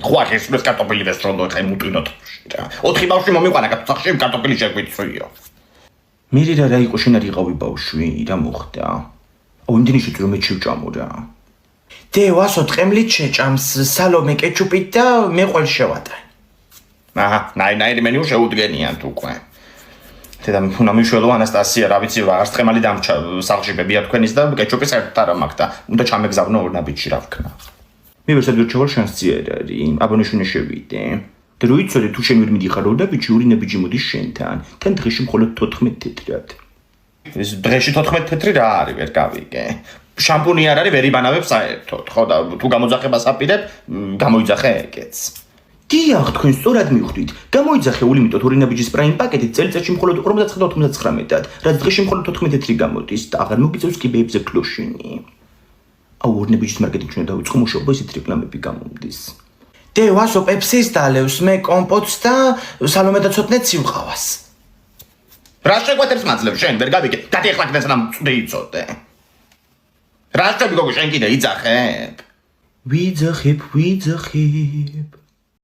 ხوار ეს კარტოფილი ვესროლო ხე მუტვინოთ რა 4 ბავშვი მომიყვანა კარტოფილი კარტოფილი შეგვიწვიო მერი რა იყო შენ არ იყავი ბავშვი რა მოხდა აუ იმდენი შეჭრო მე შევჭამო რა დევასო ტყემლით შეჭამს სალომე კეჩუპით და მე ყველ შევატან აჰა ნაირ მენიუ შეუდგენიან თუქვე და უნდა მიშველო ანასტასია რა ვიცი რა არწმალი დამჭა სახლში ბებია თქვენის და კეჩუპის ერთად არ მაგდა უნდა ჩამეგზავნო ორ ნაბიჯში რა ვქნა მე ვერ სადურჩევარ შანსი არ არის აბონიშვინი შევიდე და რო იცოდე თუ შენ ვერ მიდიხარ ორ ნაბიჯში ორი ნაბიჯი მოდის შენთან თან დღეში მხოლოდ 14 თეთრად ეს დღეში 14 თეთრი რა არის ვერ გავიგე შამპუნი არ არის ვერ იბანავებს საერთოდ ხო და თუ გამოძახებას აპირებ გამოიძახე ეგეც დიახ თქვენ სწორად მიხვდით გამოიძახე ულიმიტოდ ორი ნაბიჯის პრაიმ პაკეტით წელიწადში მხოლოდ 59.99-ად რაც დღეში მხოლოდ 14 თეთრი გამოდის და აღარ მოგიწევს კიბეებზე კლოშინი აუ ორი ნაბიჯის მარკეტინგში უნდა დავიწყო მუშაობა ისეთ რეკლამები გამომდის დევასო პეპსის დალევს მე კომპოტს და სალომე და ცოტნე ცივყავას რა შეგვეთებს მაძლევ შენ ვერ გავიგე გადი ახლა კიდე სანამ წვდე იცოდე რა შეგვიგო შენ კიდე იძახებ ვიძახებ